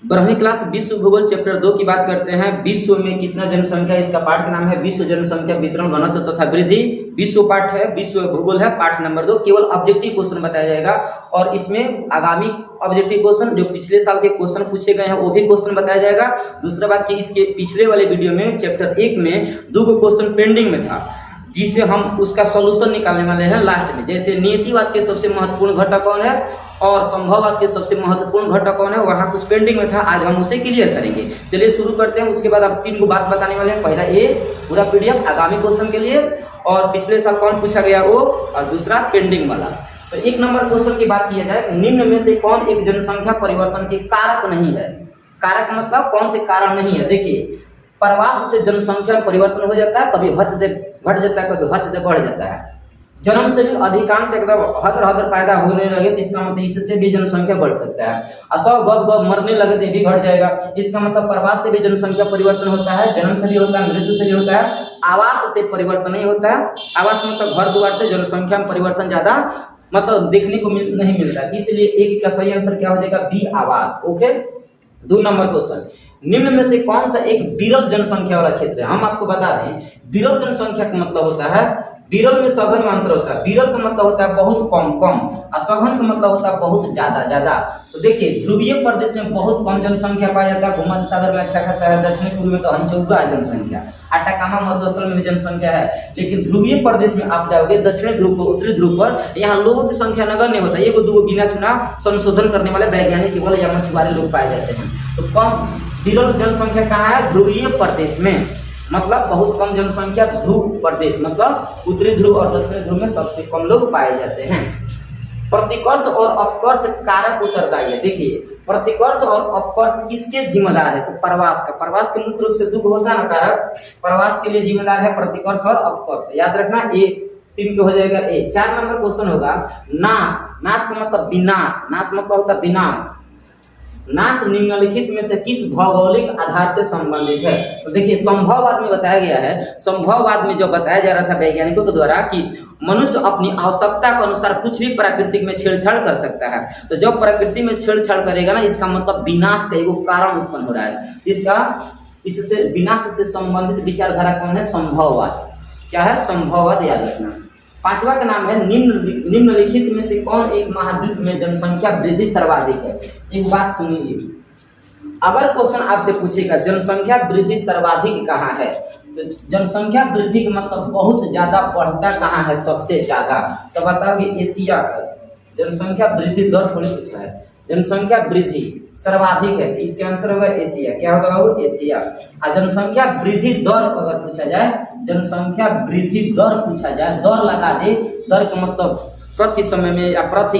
12वीं क्लास विश्व भूगोल चैप्टर 2 की बात करते हैं। विश्व में कितना जनसंख्या, इसका पाठ का नाम है विश्व जनसंख्या वितरण घनत्व तथा वृद्धि। विश्व पाठ है, विश्व भूगोल है, पाठ नंबर 2। केवल ऑब्जेक्टिव क्वेश्चन बताया जाएगा और इसमें आगामी ऑब्जेक्टिव क्वेश्चन जो पिछले साल के क्वेश्चन पूछे गए हैं वो भी क्वेश्चन बताया जाएगा। दूसरा बात कि इसके पिछले वाले वीडियो में चैप्टर 1 में 2 क्वेश्चन पेंडिंग में था, जिसे हम उसका सॉल्यूशन निकालने वाले हैं लास्ट में। जैसे नियतिवाद के सबसे महत्वपूर्ण घटक कौन है और संभववाद के सबसे महत्वपूर्ण घटक कौन है, वहाँ कुछ पेंडिंग में था, आज हम उसे क्लियर करेंगे। चलिए शुरू करते हैं। उसके बाद आप 3 बात बताने वाले हैं। पहला ये पूरा पीडीएफ आगामी क्वेश्चन के लिए, और पिछले साल कौन पूछा गया वो, और दूसरा पेंडिंग वाला। तो 1 नंबर क्वेश्चन की बात किया जाए, निम्न में से कौन एक जनसंख्या परिवर्तन के कारक नहीं है। कारक मतलब कौन से कारण नहीं है। देखिए, प्रवास से जनसंख्या में परिवर्तन हो जाता है, कभी घट जाता है, कभी हच दे बढ़ जाता है। जन्म से भी अधिकांश एकदम हदर पैदा होने लगे तो इसका मतलब इससे भी जनसंख्या बढ़ सकता है। और सब गप मरने लगे तो भी घट जाएगा। इसका मतलब प्रवास से भी जनसंख्या परिवर्तन होता है, जन्म से भी होता है, मृत्यु से भी होता है। आवास से परिवर्तन नहीं होता है। आवास मतलब घर द्वार से जनसंख्या में परिवर्तन ज्यादा मतलब देखने को नहीं मिलता है। इसलिए एक का सही आंसर क्या हो जाएगा, बी आवास। ओके। 2 नंबर क्वेश्चन, निम्न में से कौन सा एक विरल जनसंख्या वाला क्षेत्र है। हम आपको बता दें, विरल जनसंख्या का मतलब होता है, विरल में सघन में अंतर होता है। विरल का मतलब होता है बहुत कम और सघन का मतलब होता है बहुत ज्यादा। तो देखिए, ध्रुवीय प्रदेश में बहुत कम जनसंख्या पाया जाता है। भूमध्य सागर में अच्छा खासा है, दक्षिणी पूर्व में तो हंचौगा है जनसंख्या, अटाकामा मरुस्थल में भी जनसंख्या है। लेकिन ध्रुवीय प्रदेश में आप जाओगे, दक्षिणी ध्रुव पर, उत्तरी ध्रुव पर, यहाँ लोगों की संख्या नगण्य होता है। 1-2 गिना चुना संशोधन करने वाले वैज्ञानिक केवल या मछुआरे लोग पाए जाते हैं। तो कम विरल जनसंख्या कहाँ है, ध्रुवीय प्रदेश में, मतलब बहुत कम जनसंख्या ध्रुव प्रदेश, मतलब उत्तरी ध्रुव और दक्षिणी ध्रुव में सबसे कम लोग पाए जाते हैं। प्रतिकर्ष और अपकर्ष कारक उत्तरदायी है। देखिए, प्रतिकर्ष और अपकर्ष किसके जिम्मेदार है, तो प्रवास का। प्रवास के मुख्य रूप से 2 होता है ना कारक, प्रवास के लिए जिम्मेदार है प्रतिकर्ष और अपकर्ष। याद रखना, ये 3 हो जाएगा ए। 4 नंबर क्वेश्चन होगा, नाश। नाश का मतलब विनाश, नाश मतलब होता है विनाश। नाश निम्नलिखित में से किस भौगोलिक आधार से संबंधित है। तो देखिए, संभववाद में बताया गया है। संभववाद में जो बताया जा रहा था वैज्ञानिकों के द्वारा कि मनुष्य अपनी आवश्यकता के अनुसार कुछ भी प्राकृतिक में छेड़छाड़ कर सकता है। तो जब प्रकृति में छेड़छाड़ करेगा ना, इसका मतलब विनाश का एक कारण उत्पन्न हो रहा है। इससे विनाश से संबंधित विचारधारा कौन है, संभववाद। क्या है, संभववाद। याद रखना। 5वां का नाम है, निम्नलिखित में से कौन एक महाद्वीप में जनसंख्या वृद्धि सर्वाधिक है। एक बात सुनिए, अगर क्वेश्चन आपसे पूछेगा जनसंख्या वृद्धि सर्वाधिक कहाँ है, तो जनसंख्या वृद्धि का मतलब बहुत ज्यादा बढ़ता कहाँ है, सबसे ज्यादा, तो बताओगे एशिया का। जनसंख्या वृद्धि दर थोड़ी पूछा है, जनसंख्या वृद्धि सर्वाधिक है, इसका आंसर होगा एशिया। क्या होगा बाबू, एशिया। और जनसंख्या वृद्धि दर अगर पूछा जाए, जनसंख्या वृद्धि दर पूछा जाए, दर लगा दे, दर का मतलब प्रति समय में या प्रति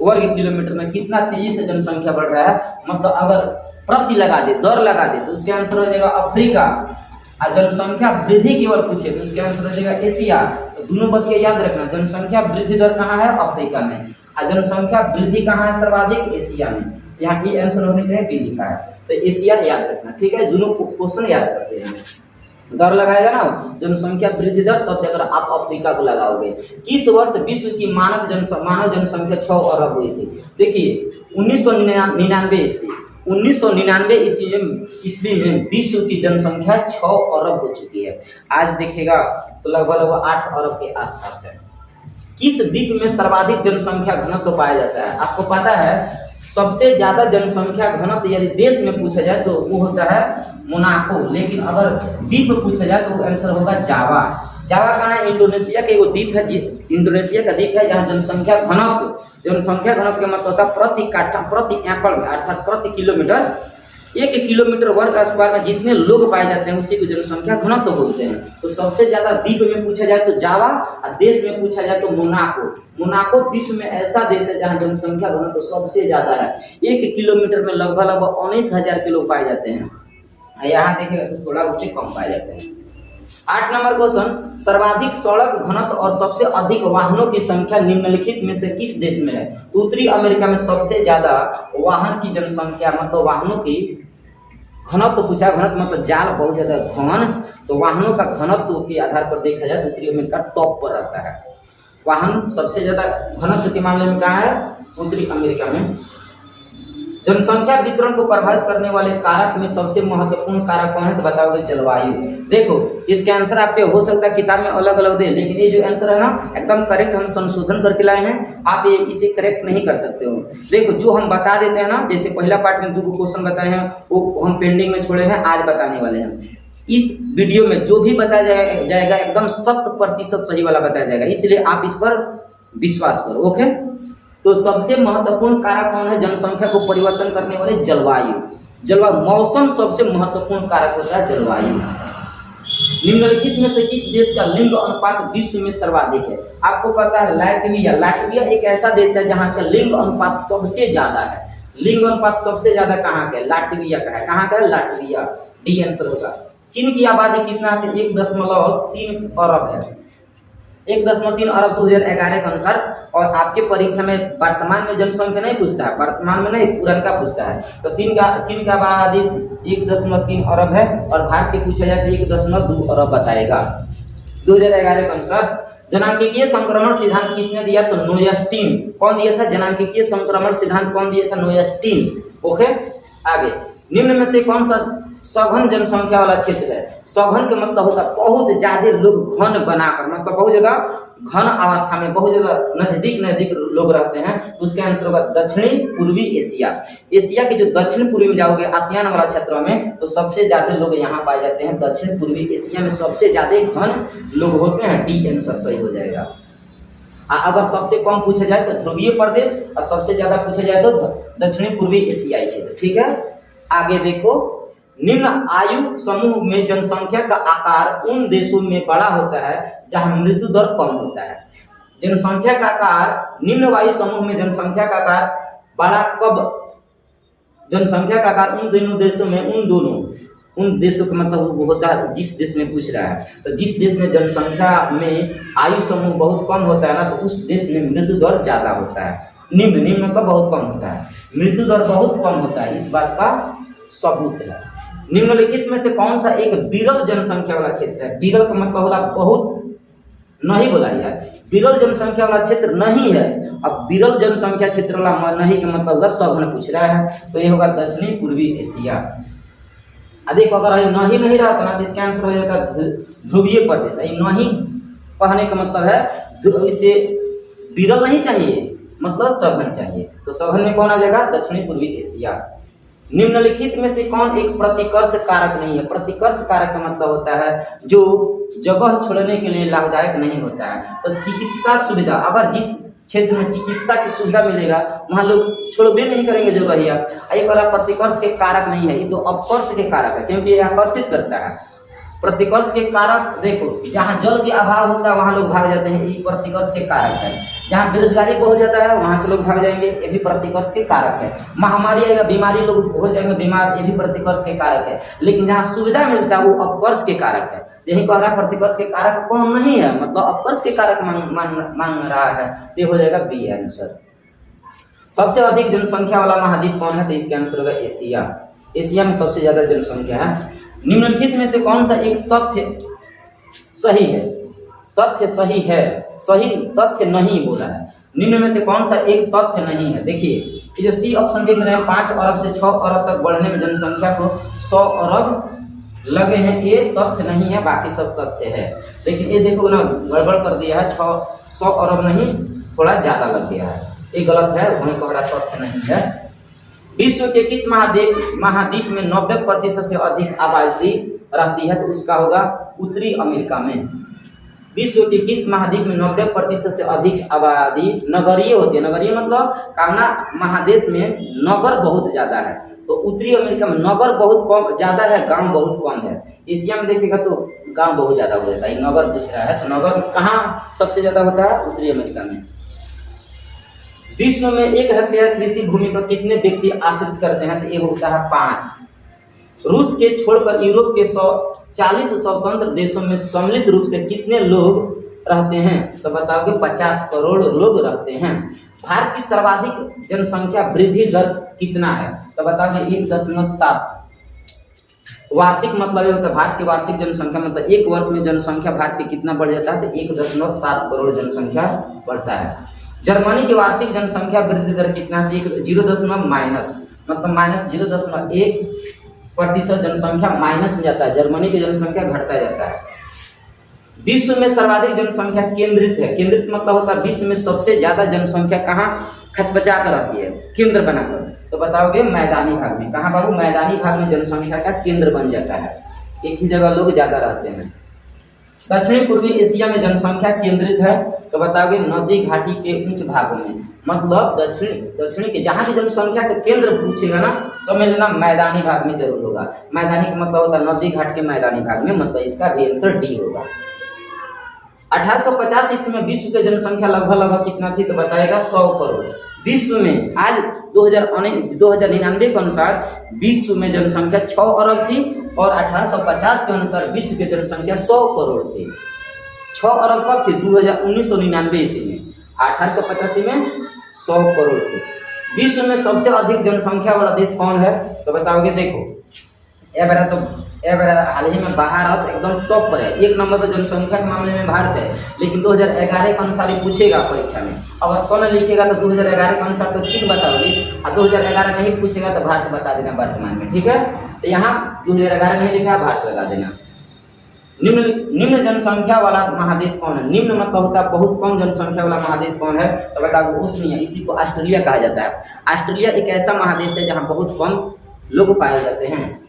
वर्ग किलोमीटर में कितना तेजी से जनसंख्या बढ़ रहा है, मतलब अगर प्रति लगा दे, दर लगा दे, तो उसके आंसर हो जाएगा अफ्रीका। और जनसंख्या वृद्धि केवल पूछे तो उसके आंसर हो जाएगा एशिया। तो दोनों बात याद रखना, जनसंख्या वृद्धि दर कहाँ है, अफ्रीका में, और जनसंख्या वृद्धि कहाँ है सर्वाधिक, एशिया में। यहाँ की आंसर होनी चाहिए बी लिखा है, तो एशिया याद रखना। ठीक है, दोनों क्वेश्चन याद करते हैं। दर लगाएगा ना जनसंख्या वृद्धि दर, तब अगर आप अफ्रीका को लगाओगे। किस वर्ष विश्व की मानव जनसंख्या 6 अरब हुई थी। देखिए, 1999 ईस्वी में विश्व की जनसंख्या 6 अरब हो चुकी है। आज देखेगा तो लगभग 8 अरब के आसपास है। किस द्वीप में सर्वाधिक जनसंख्या घनत्व पाया जाता है। आपको पता है, सबसे ज्यादा जनसंख्या घनत्व यदि देश में पूछा जाए तो वो होता है मोनाको, लेकिन अगर द्वीप पूछा जाए तो आंसर होगा जावा। जावा कहाँ है, इंडोनेशिया का एक द्वीप है, इंडोनेशिया का द्वीप है जहाँ जनसंख्या घनत्व का मतलब होता है प्रति काठा, प्रति एकड़ में, अर्थात प्रति किलोमीटर, 1 किलोमीटर वर्ग स्क्वायर में जितने लोग पाए जाते हैं उसी को जनसंख्या घनत्व बोलते हैं। तो सबसे ज्यादा द्वीप में पूछा जाए तो जावा, और देश में पूछा जाए तो मोनाको। मोनाको विश्व में ऐसा देश है जहाँ जनसंख्या घनत्व सबसे ज्यादा है। 1 किलोमीटर में लगभग 19,000 के लोग पाए जाते हैं। यहाँ देखिएगा तो थोड़ा उससे कम पाए जाते हैं। 8 नंबर क्वेश्चन, सर्वाधिक सड़क घनत्व और सबसे अधिक वाहनों की संख्या निम्नलिखित में से किस देश में है। उत्तरी अमेरिका में सबसे ज्यादा वाहन की जनसंख्या, मतलब वाहनों की घनत्व पूछा, घनत्व मतलब जाल बहुत ज्यादा घन, तो वाहनों का घनत्व के आधार पर देखा जाए तो उत्तरी अमेरिका टॉप पर रहता है। वाहन सबसे ज्यादा घनत्व के मामले में कहाँ है, उत्तरी अमेरिका में। जनसंख्या वितरण को प्रभावित करने वाले कारक में सबसे महत्वपूर्ण कारक कौन है, तो बताओगे जलवायु। देखो इसके आंसर आपके हो सकता है किताब में अलग अलग दे, लेकिन ये जो आंसर है ना एकदम करेक्ट हम संशोधन करके लाए हैं, आप ये इसे करेक्ट नहीं कर सकते हो। देखो जो हम बता देते हैं ना, जैसे पहला पार्ट में 2 क्वेश्चन बताए हैं वो हम पेंडिंग में छोड़े हैं, आज बताने वाले हैं। इस वीडियो में जो भी बताया जाएगा एकदम 100% सही वाला बताया जाएगा, इसलिए आप इस पर विश्वास करो। ओके, तो सबसे महत्वपूर्ण कारक कौन है जनसंख्या को परिवर्तन करने वाले, जलवायु। जलवायु, मौसम सबसे महत्वपूर्ण कारक होता है जलवायु। निम्नलिखित में से किस देश का लिंग अनुपात विश्व में सर्वाधिक है? आपको पता है लाटविया। लाटविया एक ऐसा देश है जहाँ का लिंग अनुपात सबसे ज्यादा है। लिंग अनुपात सबसे ज्यादा कहाँ का है? लाटविया का है। कहाँ का है? लाटविया। डी आंसर होगा। चीन की आबादी कितना है? 1.3 अरब है। 1.3 अरब 2011 के अनुसार। और आपके परीक्षा में वर्तमान में जनसंख्या नहीं पूछता है, वर्तमान में नहीं पुराना पूछता है। तो चीन का आबादी 1.3 अरब है और भारत के पूछा जाए तो 1.2 अरब बताएगा 2011 के अनुसार। जनांकीय संक्रमण सिद्धांत किसने दिया? तो नोयस्टीन। कौन दिया था? जनांकीय संक्रमण सिद्धांत कौन दिया था? नोयस्टीन। ओके, आगे निम्न में से कौन सा सघन जनसंख्या वाला क्षेत्र है? सघन का मतलब होता है बहुत ज्यादा लोग घन बनाकर, मतलब बहुत ज्यादा घन अवस्था में बहुत ज्यादा नजदीक लोग रहते हैं, तो उसका आंसर होगा दक्षिणी पूर्वी एशिया। एशिया के जो दक्षिण पूर्वी में जाओगे आसियान वाला क्षेत्र में, तो सबसे ज्यादा लोग यहाँ पाए जाते हैं। दक्षिण पूर्वी एशिया में सबसे ज्यादा घन लोग होते हैं। डी आंसर सही हो जाएगा। अगर सबसे कम पूछा जाए तो ध्रुवीय प्रदेश और सबसे ज्यादा पूछा जाए तो दक्षिणी पूर्वी एशियाई क्षेत्र। ठीक है, आगे देखो, निम्न आयु समूह में जनसंख्या का आकार उन देशों में बड़ा होता है जहां मृत्यु दर कम होता है। जनसंख्या का आकार निम्न आयु समूह में जनसंख्या का आकार बड़ा कब? जनसंख्या का आकार उन दोनों देशों में, उन देशों का मतलब होता है जिस देश में पूछ रहा है, तो जिस देश में जनसंख्या में आयु समूह बहुत कम होता है ना, तो उस देश में मृत्यु दर ज्यादा होता है। निम्न का बहुत कम होता है, मृत्यु दर बहुत कम होता है, इस बात का सबूत है। निम्नलिखित में से कौन सा एक विरल जनसंख्या वाला क्षेत्र है? विरल का मतलब होला बहुत नहीं बोला यार, विरल जनसंख्या वाला क्षेत्र नहीं है। अब विरल जनसंख्या क्षेत्र वाला नहीं का मतलब होगा सघन पूछ रहा है, तो ये होगा दक्षिणी पूर्वी एशिया। देखो अगर नहीं रहता ना तो इसका आंसर हो जाएगा ध्रुवीय प्रदेश। नहीं कहने का मतलब है इसे विरल नहीं चाहिए, मतलब सघन चाहिए, तो सघन में कौन आ जाएगा? दक्षिणी पूर्वी एशिया। निम्नलिखित में से कौन एक प्रतिकर्ष कारक नहीं है? प्रतिकर्ष कारक का मतलब होता है जो जगह छोड़ने के लिए लाभदायक नहीं होता है। तो चिकित्सा सुविधा, अगर जिस क्षेत्र में चिकित्सा की सुविधा मिलेगा वहां लोग छोड़बे नहीं करेंगे जगह ही। एक बार प्रतिकर्ष के कारक नहीं है, ये तो अपकर्ष के कारक है, क्योंकि ये आकर्षित करता है। प्रतिकर्ष के कारक देखो, जहाँ जल के अभाव होता है वहां लोग भाग जाते हैं, ये प्रतिकर्ष के कारक है। जहाँ बेरोजगारी बहुत जाता है वहां से लोग भाग जाएंगे, ये भी प्रतिकर्ष के कारक है। महामारी आएगा, बीमारी लोग हो जाएंगे बीमार, ये भी प्रतिकर्ष के कारक है। लेकिन जहाँ सुविधा मिलता है वो अपकर्ष के कारक है। यही कह रहा है प्रतिकर्ष के कारक कौन नहीं है, मतलब अपकर्ष के कारक मांग रहा है, ये हो जाएगा बी आंसर। सबसे अधिक जनसंख्या वाला महाद्वीप कौन है? तो इसका आंसर होगा एशिया। एशिया में सबसे ज्यादा जनसंख्या है। निम्नलिखित में से कौन सा एक तथ्य सही है? तथ्य सही है, सही तथ्य नहीं बोला है। निम्न में से कौन सा एक तथ्य नहीं है? देखिए ये जो सी ऑप्शन देख रहे हैं, 5 अरब से 6 अरब तक बढ़ने में जनसंख्या को 100 अरब लगे हैं, ये तथ्य नहीं है, बाकी सब तथ्य है। लेकिन ये देखो ना गड़बड़ कर दिया है, 100 अरब नहीं, थोड़ा ज्यादा लग गया है, ये गलत है, वहीं कोहरा तथ्य नहीं है। विश्व के किस महाद्वीप में 90% से अधिक आबादी रहती है? तो उसका होगा उत्तरी अमेरिका में। विश्व के किस महाद्वीप में 90% से अधिक आबादी नगरीय होती है? नगरीय मतलब कामना महादेश में नगर बहुत ज्यादा है, तो उत्तरी अमेरिका में नगर बहुत कम ज्यादा है, गांव बहुत कम है। एशिया में देखिएगा तो गांव बहुत ज्यादा हो जाता है। नगर पूछ रहा है, तो नगर कहाँ सबसे ज्यादा होता है? उत्तरी अमेरिका में। विश्व में 1 हेक्टेयर कृषि भूमि पर कितने व्यक्ति आश्रित करते हैं? तो ये होता है 5। रूस के छोड़कर यूरोप के 140 स्वतंत्र देशों में सम्मिलित रूप से कितने लोग रहते हैं? तो बताओगे 50 करोड़ लोग रहते हैं। भारत की सर्वाधिक जनसंख्या वृद्धि दर कितना है? तो बताओगे 1.7। वार्षिक मतलब ये होता है भारत की वार्षिक जनसंख्या, मतलब एक वर्ष में जनसंख्या भारत की कितना बढ़ जाता है? तो 1.7 करोड़ जनसंख्या बढ़ता है। जर्मनी की वार्षिक जनसंख्या वृद्धि दर कितना है? 0.- मतलब -0.1% जनसंख्या माइनस में जाता है, जर्मनी की जनसंख्या घटता जाता है। विश्व में सर्वाधिक जनसंख्या केंद्रित है, केंद्रित मतलब होता है विश्व में सबसे ज्यादा जनसंख्या कहाँ खचबचा कर आती है, केंद्र बनाकर। तो बताओगे मैदानी भाग में। कहाँ बाबू? मैदानी भाग में जनसंख्या का केंद्र बन जाता है, एक ही जगह लोग ज्यादा रहते हैं। दक्षिणी पूर्वी एशिया में जनसंख्या केंद्रित है, तो बताओगे नदी घाटी के उच्च भागों में। मतलब दक्षिणी के जहाँ की जनसंख्या का केंद्र पूछेगा ना, समझ लेना मैदानी भाग में जरूर होगा। मैदानी का मतलब होता है नदी घाट के मैदानी भाग में, मतलब इसका भी आंसर डी होगा। 1850 ईस्वी में विश्व की जनसंख्या लगभग कितना थी? तो बताएगा 100 करोड़। विश्व में आज 2099 के अनुसार विश्व में जनसंख्या 6 अरब थी और 1850 के अनुसार विश्व की जनसंख्या 100 करोड़ थी। 6 अरब कब थी? 1999 ईस्वी में। 1885 में 100 करोड़ थी। विश्व में सबसे अधिक जनसंख्या वाला देश कौन है? तो बताओगे, देखो ये बेरा हाल ही में भारत एकदम टॉप पर है, 1 नंबर पर जनसंख्या के मामले में भारत है। लेकिन 2011 के अनुसार ही पूछेगा परीक्षा में, अगर 100 में लिखेगा तो 2011 के अनुसार तो चीन बताओगे, और 2011 नहीं पूछेगा तो भारत बता देना वर्तमान में, ठीक है। तो यहाँ 2011 नहीं लिखा, भारत लगा देना। निम्न जनसंख्या वाला महादेश कौन है? निम्न मतलब होता है बहुत कम जनसंख्या वाला महादेश कौन है? तो बताओ ओशिनिया, इसी को ऑस्ट्रेलिया कहा जाता है। ऑस्ट्रेलिया एक ऐसा महादेश है जहाँ बहुत कम लोग पाए जाते हैं।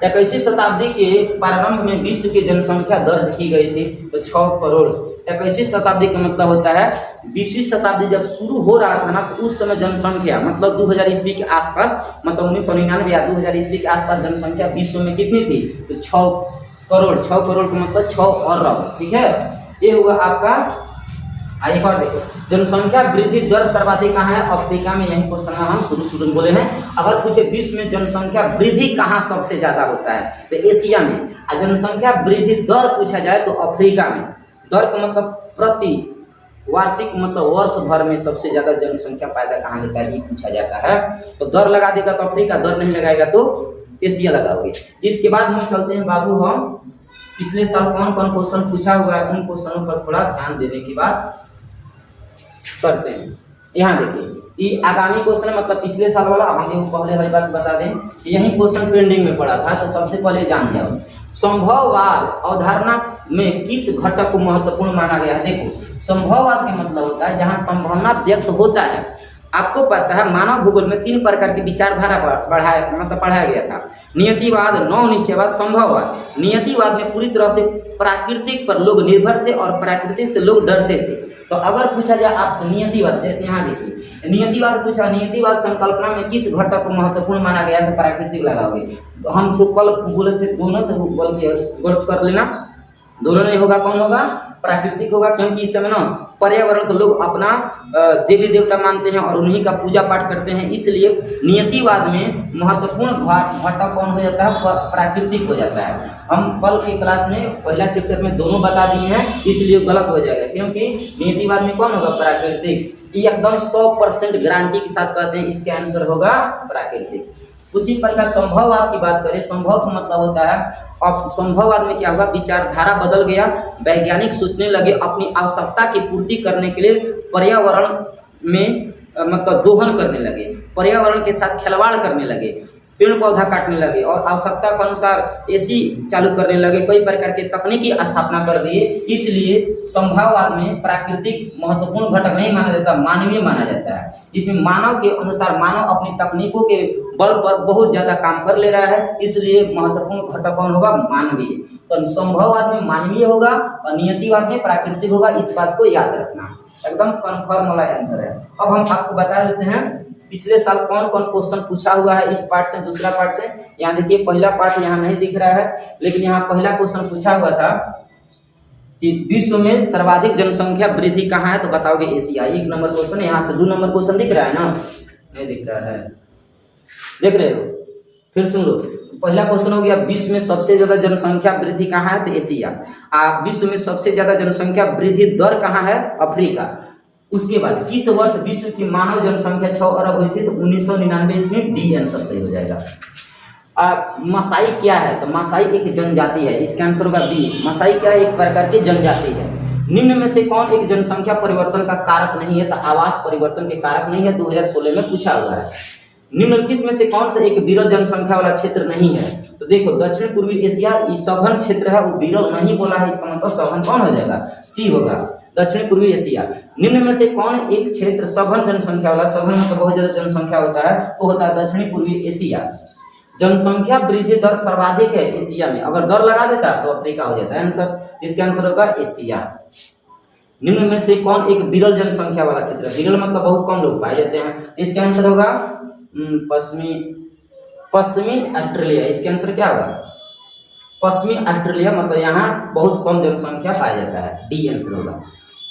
21वीं शताब्दी के प्रारंभ में विश्व की जनसंख्या दर्ज की गई थी, तो 6 करोड़। 21वीं शताब्दी का मतलब होता है 20वीं शताब्दी जब शुरू हो रहा था ना, तो उस समय जनसंख्या मतलब 2000 ईस्वी के आसपास, मतलब 1999 या 2000 ईस्वी के आसपास जनसंख्या विश्व में कितनी थी? तो 6 करोड़। 6 करोड़ का मतलब 6 अरब, ठीक है। ये हुआ आपका। एक और देखो, जनसंख्या वृद्धि दर सर्वाधिक कहाँ है? अफ्रीका में। यही क्वेश्चन हम शुरू में बोले हैं। अगर पूछे विश्व में जनसंख्या वृद्धि कहाँ सबसे ज्यादा होता है? तो एशिया में। और जनसंख्या वृद्धि दर पूछा जाए तो अफ्रीका में। दर का मतलब प्रति वार्षिक, मतलब वर्ष भर में सबसे ज्यादा जनसंख्या पैदा कहाँ लेता है, ये पूछा जाता है। तो दर लगा देगा तो अफ्रीका, दर नहीं लगाएगा तो एशिया लगाओगे। इसके बाद हम चलते हैं बाबू, हम पिछले साल कौन कौन क्वेश्चन पूछा हुआ है उन क्वेश्चनों पर थोड़ा ध्यान देने की बात करते हैं। यहाँ देखिए, ये आगामी क्वेश्चन है, मतलब पिछले साल वाला। हम पहले वाली बात बता दें, यही क्वेश्चन पेंडिंग में पड़ा था, तो सबसे पहले जान जाओ संभववाद अवधारणा में किस घटक को महत्वपूर्ण माना गया है? देखो, संभववाद का मतलब होता है जहाँ संभावना व्यक्त होता है। आपको पता है मानव भूगोल में 3 प्रकार की विचारधारा पढ़ाया गया था। नियतिवाद, नवनिश्चयवाद, संभववाद। नियतिवाद में पूरी तरह से प्राकृतिक पर लोग निर्भर थे और प्राकृतिक से लोग डरते थे। तो अगर पूछा जाए आपसे नियतिवाद, जैसे यहाँ देखिए नियतिवाद पूछा, नियतिवाद संकल्पना में किस घटक को महत्वपूर्ण माना गया तो प्राकृतिक लगाओगे। तो हम तो कल बोले थे दोनों, तो गलत कर लेना, दोनों नहीं होगा, कौन होगा? प्राकृतिक होगा। क्योंकि इस समय ना पर्यावरण को लोग अपना देवी देवता मानते हैं और उन्हीं का पूजा पाठ करते हैं, इसलिए नियतिवाद में महत्वपूर्ण घटक कौन हो जाता है? प्राकृतिक हो जाता है। हम कल की क्लास में पहला चैप्टर में दोनों बता दिए हैं, इसलिए गलत हो जाएगा, क्योंकि नियतिवाद में कौन होगा? प्राकृतिक। ये एकदम 100% गारंटी के साथ कहते हैं इसका आंसर होगा प्राकृतिक। उसी प्रकार संभववाद की बात करें, संभव का मतलब होता है, अब संभववाद में क्या होगा? विचारधारा बदल गया, वैज्ञानिक सोचने लगे, अपनी आवश्यकता की पूर्ति करने के लिए पर्यावरण में मतलब दोहन करने लगे, पर्यावरण के साथ खिलवाड़ करने लगे, पेड़ पौधा काटने लगे और आवश्यकता के अनुसार एसी चालू करने लगे, कई प्रकार के तकनीकी स्थापना कर दिए। इसलिए संभववाद में प्राकृतिक महत्वपूर्ण घटक नहीं माना जाता, मानवीय माना जाता है। इसमें मानव के अनुसार मानव अपनी तकनीकों के बल पर बहुत ज्यादा काम कर ले रहा है, इसलिए महत्वपूर्ण घटक कौन होगा? मानवीय। तो संभववाद में मानवीय होगा और नियतिवाद में प्राकृतिक होगा, इस बात को याद रखना, एकदम कन्फर्म वाला आंसर है। अब हम आपको बता देते हैं पिछले साल कौन कौन क्वेश्चन पूछा हुआ है इस पार्ट से, दूसरा पार्ट से। यहाँ देखिए पहला पार्ट यहाँ नहीं दिख रहा है, लेकिन यहाँ पहला क्वेश्चन पूछा हुआ था कि विश्व में सर्वाधिक जनसंख्या वृद्धि कहाँ है? तो बताओगे एशिया। 1 number question. यहाँ से 2 नंबर क्वेश्चन दिख रहा है ना? नहीं दिख रहा है, देख रहे हो? फिर सुन लो, पहला क्वेश्चन हो गया विश्व में सबसे ज्यादा जनसंख्या वृद्धि कहाँ है? तो एशिया। विश्व में सबसे ज्यादा जनसंख्या वृद्धि दर कहाँ है? अफ्रीका। उसके बाद किस वर्ष विश्व की मानव जनसंख्या 6 अरब हुई थी? तो 1999 इसमें डी आंसर सही हो जाएगा। मसाई क्या है? तो मसाई एक जनजाति है, इसका आंसर होगा बी। मसाई क्या है? एक प्रकार की जनजाति है। निम्न में से कौन एक जनसंख्या परिवर्तन का कारक नहीं है? तो आवास परिवर्तन के कारक नहीं है, 2016 में पूछा हुआ है। निम्नलिखित में से कौन सा एक विरल जनसंख्या वाला क्षेत्र नहीं है? तो देखो दक्षिण पूर्वी एशिया सघन क्षेत्र है, वो विरल नहीं बोला है, इसका मतलब सघन कौन हो जाएगा? सी होगा, दक्षिण पूर्वी एशिया। निम्न में से कौन एक क्षेत्र सघन जनसंख्या वाला, सघन मतलब बहुत ज्यादा जनसंख्या होता है, वो होता है दक्षिणी पूर्वी एशिया। जनसंख्या वृद्धि दर सर्वाधिक है एशिया में, अगर दर लगा देता तो अफ्रीका हो जाता है आंसर, इसका आंसर होगा एशिया। निम्न में से कौन एक विरल जनसंख्या वाला क्षेत्र? विरल मतलब बहुत कम लोग पाए जाते हैं, इसका आंसर होगा पश्चिमी ऑस्ट्रेलिया। इसका आंसर क्या होगा? पश्चिमी ऑस्ट्रेलिया, मतलब यहाँ बहुत कम जनसंख्या पाया जाता है, डी आंसर होगा।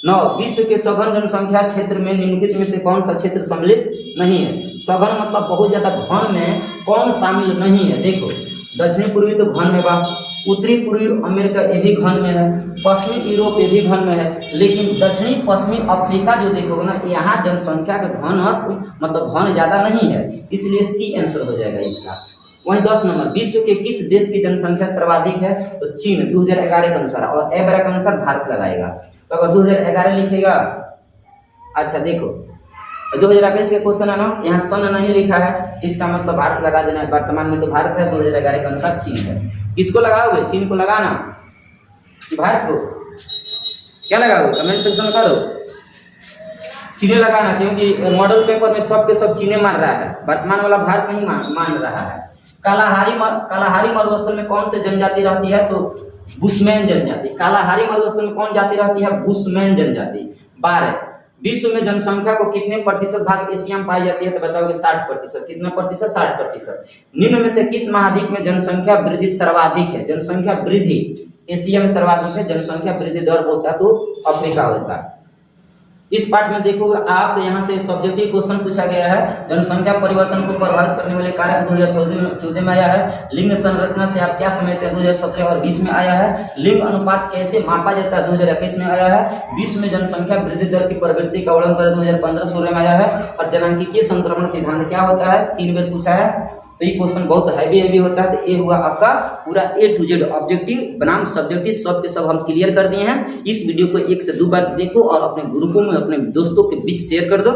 9 विश्व के सघन जनसंख्या क्षेत्र में निम्नलिखित में से कौन सा क्षेत्र सम्मिलित नहीं है? सघन मतलब बहुत ज्यादा घन में कौन शामिल नहीं है? देखो दक्षिणी पूर्वी तो घन में बा, उत्तरी पूर्वी अमेरिका ये भी घन में है, पश्चिमी यूरोप ये भी घन में है, लेकिन दक्षिणी पश्चिमी अफ्रीका जो देखोगे ना, यहाँ जनसंख्या का घन मतलब घन ज्यादा नहीं है, इसलिए सी आंसर हो जाएगा इसका। वहीं 10 नंबर, विश्व के किस देश की जनसंख्या सर्वाधिक है? तो चीन 2011 के अनुसार, और एबरा के अनुसार भारत लगाएगा। तो अगर 2011 लिखेगा, अच्छा देखो 2021 के क्वेश्चन है ना, यहाँ सन नहीं लिखा है, इसका मतलब भारत लगा देना है। वर्तमान में तो भारत है, 2011 के अनुसार चीन है। किसको लगाओगे? चीन को लगाना कि भारत को? क्या लगाओगे? कमेंट सेक्शन में करो, चीने लगाना, क्योंकि मॉडल पेपर में सब के सब चीने मान रहा है, वर्तमान वाला भारत नहीं मान रहा है। कालाहारी मरुस्थल में कौन से जनजाति रहती है? तो बुशमैन जनजाति। कालाहारी मरुस्थल में कौन जाति रहती है? बुशमैन जनजाति। 12 विश्व में जनसंख्या को कितने प्रतिशत भाग एशिया में पाई जाती है? तो बताओगे 60%। कितना प्रतिशत? 60%। निम्न में से किस महाद्वीप में जनसंख्या वृद्धि सर्वाधिक है? जनसंख्या वृद्धि एशिया में सर्वाधिक है, जनसंख्या वृद्धि दर बोलता है तो अफ्रीका होता है। इस पाठ में देखोगे आप, तो यहाँ से सब्जेक्टिव क्वेश्चन पूछा गया है, जनसंख्या परिवर्तन को प्रभावित करने वाले कारक 2014 में आया है। लिंग संरचना से आप क्या समझते हैं? 2017 और 20 में आया है। लिंग अनुपात कैसे मापा जाता है? 2021 में आया है। विश्व में जनसंख्या वृद्धि दर की प्रवृत्ति का वर्णन कर 2015-16 में आया है। और जनांकीय संक्रमण सिद्धांत क्या होता है? 3 बार पूछा है। तो ये क्वेश्चन बहुत हैवी होता है। तो ये हुआ आपका पूरा A to Z ऑब्जेक्टिव बनाम सब्जेक्टिव सब के सब हम क्लियर कर दिए हैं। इस वीडियो को 1 से 2 बार देखो और अपने ग्रुपों में अपने दोस्तों के बीच शेयर कर दो।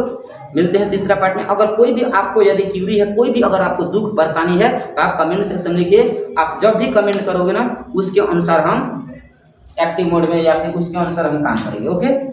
मिलते हैं तीसरा पार्ट में। अगर कोई भी आपको यदि क्यूरी है, कोई भी अगर आपको दुख परेशानी है, तो आप कमेंट सेक्शन में लिखिए। आप जब भी कमेंट करोगे ना, उसके अनुसार हम एक्टिव मोड में या फिर उसके अनुसार हम काम करेंगे। ओके।